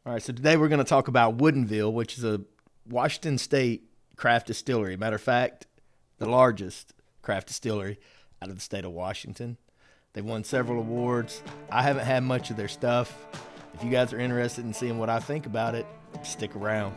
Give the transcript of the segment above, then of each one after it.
All right, so today we're going to talk about Woodinville, which is a Washington State craft distillery. Matter of fact, the largest craft distillery out of the state of Washington. They've won several awards. I haven't had much of their stuff. If you guys are interested in seeing what I think about it, stick around.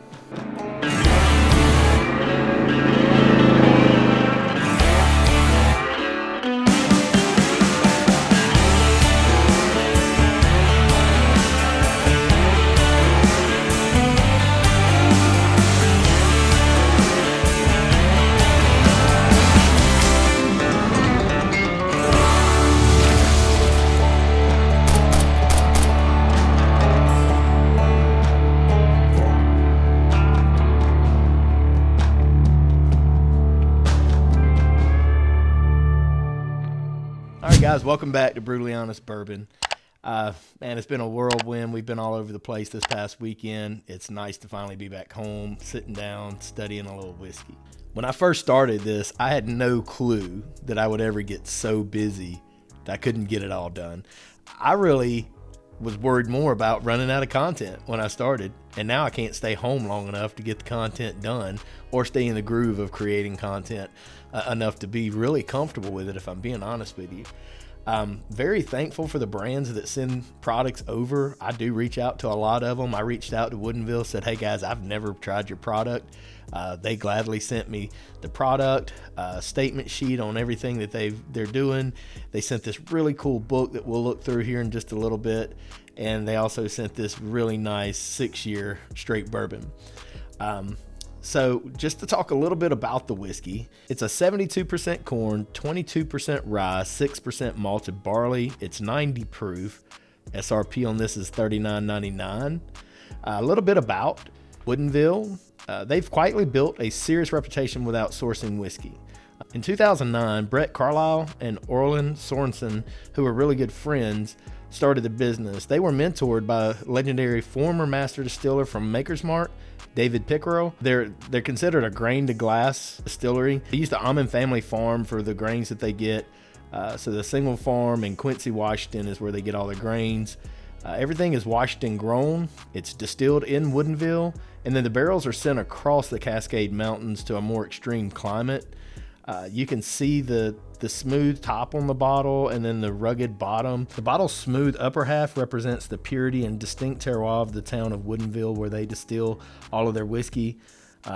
Guys, welcome back to Brewtally Honest Bourbon. Man, it's been a whirlwind. We've been all over the place this past weekend. It's nice to finally be back home, sitting down, studying a little whiskey. When I first started this, I had no clue that I would ever get so busy that I couldn't get it all done. I really was worried more about running out of content when I started, and now I can't stay home long enough to get the content done or stay in the groove of creating content enough to be really comfortable with it, if I'm being honest with you. I'm very thankful for the brands that send products over. I do reach out to a lot of them. I reached out to Woodinville, said, hey guys, I've never tried your product. They gladly sent me the product, statement sheet on everything that they're doing. They sent this really cool book that we'll look through here in just a little bit. And they also sent this really nice 6-year straight bourbon. So just to talk a little bit about the whiskey, it's a 72% corn, 22% rye, 6% malted barley. It's 90 proof. SRP on this is $39.99. A little bit about Woodinville. They've quietly built a serious reputation with outsourcing whiskey. In 2009, Brett Carlisle and Orlin Sorensen, who were really good friends, started the business. They were mentored by legendary former master distiller from Maker's Mark, David Pickerel. They're considered a grain to glass distillery. They use the Almond family farm for the grains that they get. So the single farm in Quincy, Washington is where they get all their grains. Everything is Washington grown. It's distilled in Woodinville, and then the barrels are sent across the Cascade Mountains to a more extreme climate. You can see the smooth top on the bottle and then the rugged bottom. The bottle's smooth upper half represents the purity and distinct terroir of the town of Woodinville, where they distill all of their whiskey.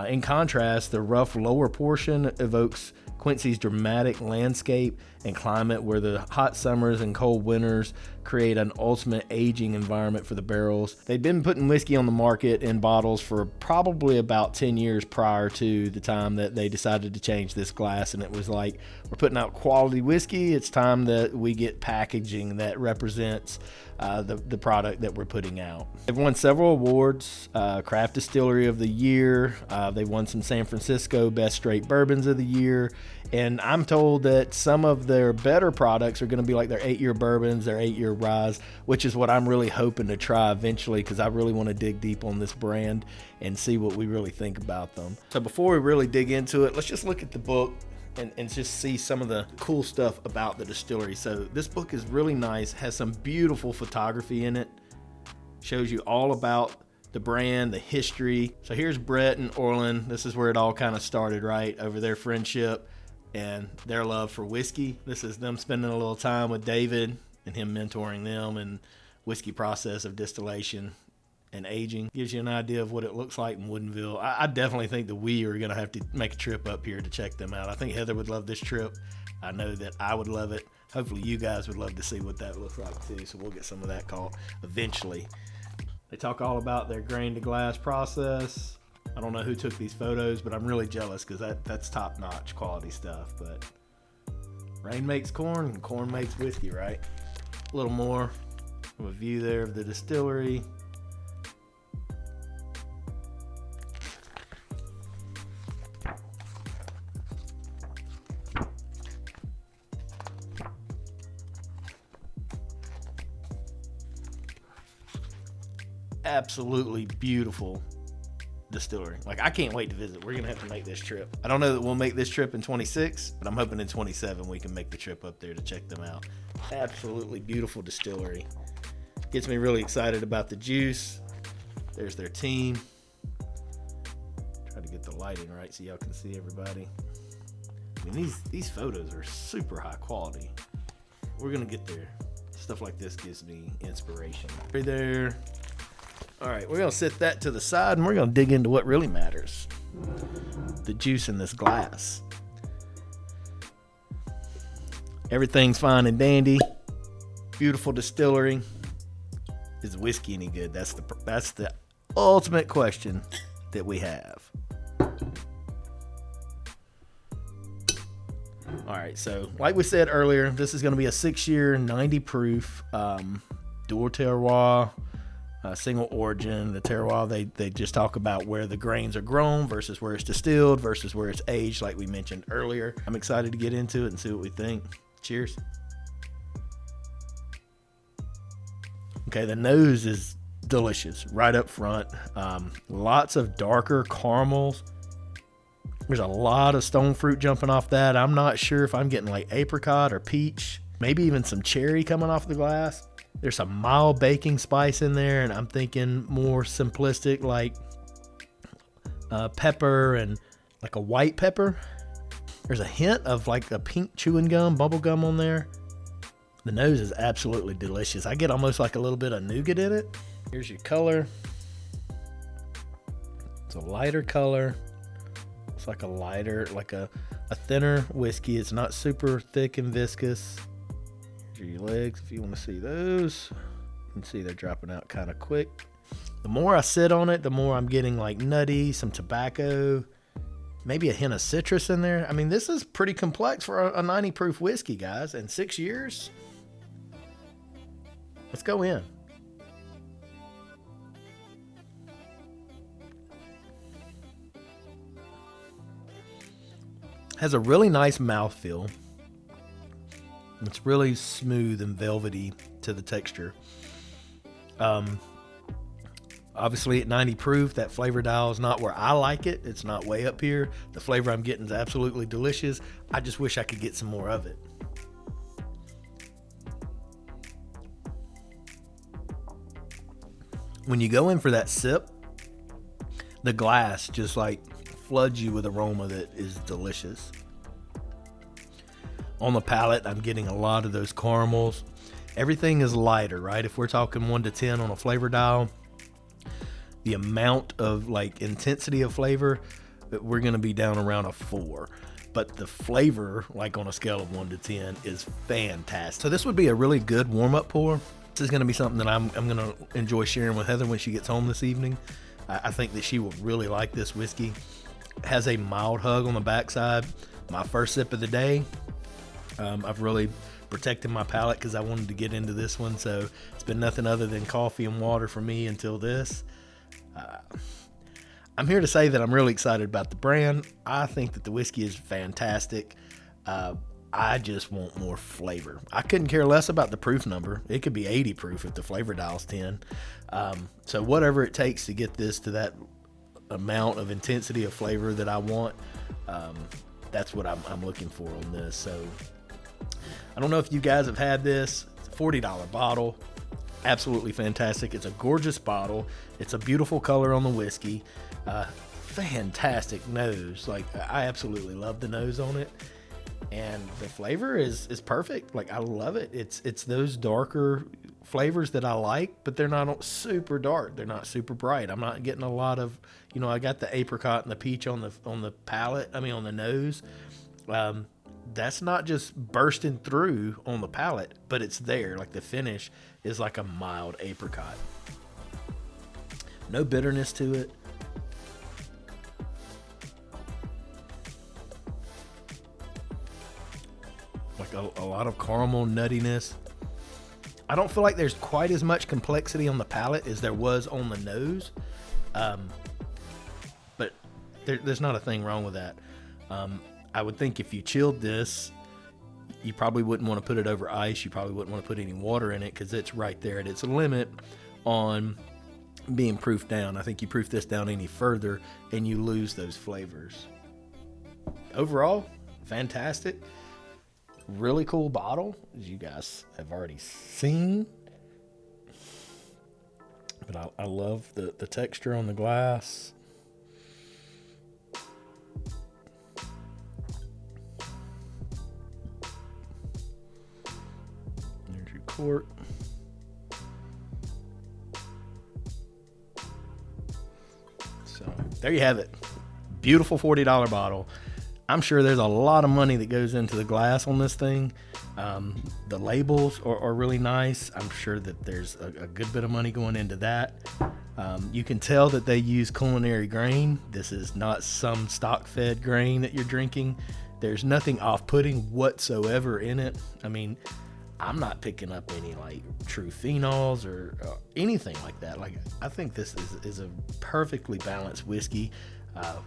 In contrast, the rough lower portion evokes Quincy's dramatic landscape and climate, where the hot summers and cold winters create an ultimate aging environment for the barrels. They'd been putting whiskey on the market in bottles for probably about 10 years prior to the time that they decided to change this glass, and it was like, we're putting out quality whiskey, it's time that we get packaging that represents the product that we're putting out. They've won several awards, Craft Distillery of the Year. They've won some San Francisco Best Straight Bourbons of the Year. And I'm told that some of their better products are going to be like their 8-year bourbons, their 8-year ryes, which is what I'm really hoping to try eventually, because I really want to dig deep on this brand and see what we really think about them. So before we really dig into it, let's just look at the book and just see some of the cool stuff about the distillery. So this book is really nice, has some beautiful photography in it, shows you all about the brand, the history. So here's Brett and Orlin. This is where it all kind of started, right? Over their friendship and their love for whiskey. This is them spending a little time with David and him mentoring them and whiskey process of distillation and aging. Gives you an idea of what it looks like in Woodinville. I definitely think that we are going to have to make a trip up here to check them out. I think Heather would love this trip. I know that I would love it. Hopefully you guys would love to see what that looks like too, so we'll get some of that caught eventually. They talk all about their grain to glass process. I don't know who took these photos, but I'm really jealous because that's top-notch quality stuff. But rain makes corn and corn makes whiskey, right? A little more of a view there of the distillery. Absolutely beautiful distillery. Like, I can't wait to visit. We're gonna have to make this trip. I don't know that we'll make this trip in 26, but I'm hoping in 27 we can make the trip up there to check them out. Absolutely beautiful distillery. Gets me really excited about the juice. There's their team. Try to get the lighting right so y'all can see everybody. I mean, these photos are super high quality. We're gonna get there. Stuff like this gives me inspiration. Right there. All right, we're gonna set that to the side and we're gonna dig into what really matters. The juice in this glass. Everything's fine and dandy. Beautiful distillery. Is the whiskey any good? That's the ultimate question that we have. All right, so like we said earlier, this is going to be a 6-year, 90 proof, dual terroir, single origin. The terroir, they just talk about where the grains are grown versus where it's distilled versus where it's aged, like we mentioned earlier. I'm excited to get into it and see what we think. Cheers. Okay, the nose is delicious right up front. Lots of darker caramels. There's a lot of stone fruit jumping off that. I'm not sure if I'm getting like apricot or peach, maybe even some cherry coming off the glass. There's some mild baking spice in there, and I'm thinking more simplistic like pepper and like a white pepper. There's a hint of like a pink chewing gum, bubble gum on there. The nose is absolutely delicious. I get almost like a little bit of nougat in it. Here's your color. It's a lighter color. It's like a lighter, like a thinner whiskey. It's not super thick and viscous. Here's your legs if you want to see those. You can see they're dropping out kind of quick. The more I sit on it, the more I'm getting like nutty, some tobacco, maybe a hint of citrus in there. I mean, this is pretty complex for a 90 proof whiskey, guys. And 6 years. Let's go in. Has a really nice mouthfeel. It's really smooth and velvety to the texture. Obviously at 90 proof, that flavor dial is not where I like it. It's not way up here. The flavor I'm getting is absolutely delicious. I just wish I could get some more of it. When you go in for that sip, the glass just like floods you with aroma that is delicious. On the palate, I'm getting a lot of those caramels. Everything is lighter, right? If we're talking 1 to 10 on a flavor dial, the amount of like intensity of flavor, we're going to be down around a 4. But the flavor, like on a scale of 1 to 10, is fantastic. So this would be a really good warm-up pour. This is going to be something that I'm going to enjoy sharing with Heather when she gets home this evening. I think that she will really like this whiskey. It has a mild hug on the backside. My first sip of the day. I've really protected my palate because I wanted to get into this one. So it's been nothing other than coffee and water for me until this. I'm here to say that I'm really excited about the brand. I think that the whiskey is fantastic. I just want more flavor. I couldn't care less about the proof number. It could be 80 proof if the flavor dial's 10. So whatever it takes to get this to that amount of intensity of flavor that I want, that's what I'm looking for on this. So I don't know if you guys have had this. It's a $40 bottle. Absolutely fantastic. It's a gorgeous bottle. It's a beautiful color on the whiskey. Fantastic nose. Like, I absolutely love the nose on it. And the flavor is perfect. Like, I love it. It's those darker flavors that I like, but they're not super dark. They're not super bright. I'm not getting a lot of, I got the apricot and the peach on the palate. I mean, on the nose. That's not just bursting through on the palate, but it's there. Like, the finish is like a mild apricot. No bitterness to it. Like a lot of caramel nuttiness. I don't feel like there's quite as much complexity on the palate as there was on the nose. But there's not a thing wrong with that. I would think if you chilled this, you probably wouldn't want to put it over ice. You probably wouldn't want to put any water in it because it's right there at its limit on being proofed down. I think you proof this down any further and you lose those flavors. Overall, fantastic. Really cool bottle, as you guys have already seen. But I love the texture on the glass. There's your cork. So there you have it. Beautiful $40 bottle. I'm sure there's a lot of money that goes into the glass on this thing. The labels are really nice. I'm sure that there's a good bit of money going into that. You can tell that they use culinary grain. This is not some stock-fed grain that you're drinking. There's nothing off-putting whatsoever in it. I mean, I'm not picking up any like true phenols or anything like that. Like, I think this is a perfectly balanced whiskey.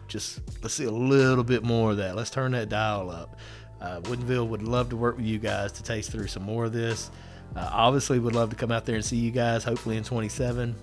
Just let's see a little bit more of that. Let's turn that dial up. Woodinville would love to work with you guys to taste through some more of this. Obviously would love to come out there and see you guys, hopefully in 27.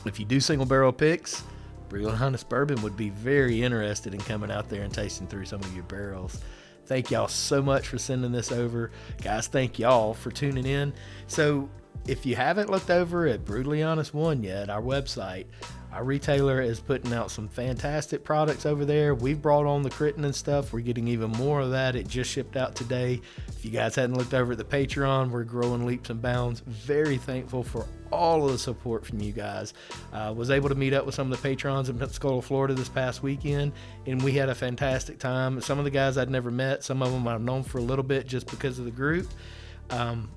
If you do single barrel picks, Brewtally Honest Bourbon would be very interested in coming out there and tasting through some of your barrels. Thank y'all so much for sending this over. Guys, thank y'all for tuning in. So if you haven't looked over at Brewtally Honest 1 yet, our website, our retailer is putting out some fantastic products over there. We've brought on the Critin and stuff. We're getting even more of that. It just shipped out today. If you guys hadn't looked over at the Patreon, we're growing leaps and bounds. Very thankful for all of the support from you guys. Was able to meet up with some of the patrons in Pensacola, Florida this past weekend, and we had a fantastic time. Some of the guys I'd never met, some of them I've known for a little bit just because of the group.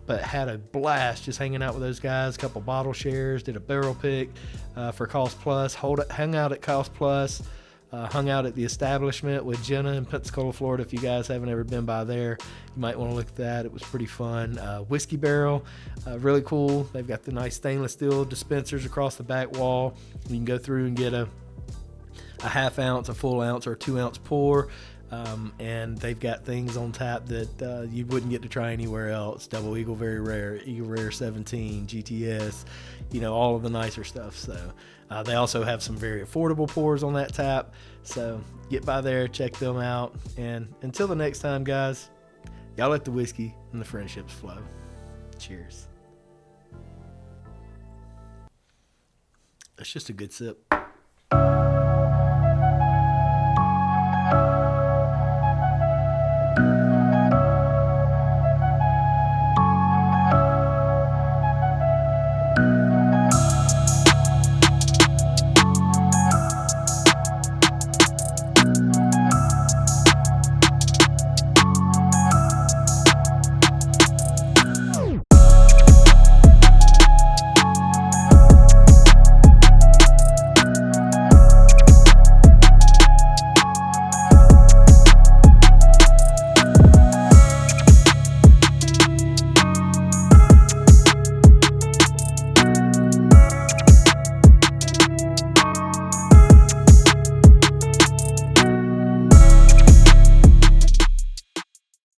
But had a blast just hanging out with those guys. A couple bottle shares, did a barrel pick for Cost Plus, hung out at Cost Plus, hung out at the establishment with Jenna in Pensacola, Florida. If you guys haven't ever been by there, you might want to look at that. It was pretty fun. Whiskey barrel, really cool. They've got the nice stainless steel dispensers across the back wall. You can go through and get a half ounce, a full ounce, or a 2 ounce pour. And they've got things on tap that you wouldn't get to try anywhere else. Double Eagle Very Rare, Eagle Rare 17, GTS, all of the nicer stuff. So they also have some very affordable pours on that tap. So get by there, check them out. And until the next time, guys, y'all let the whiskey and the friendships flow. Cheers. That's just a good sip.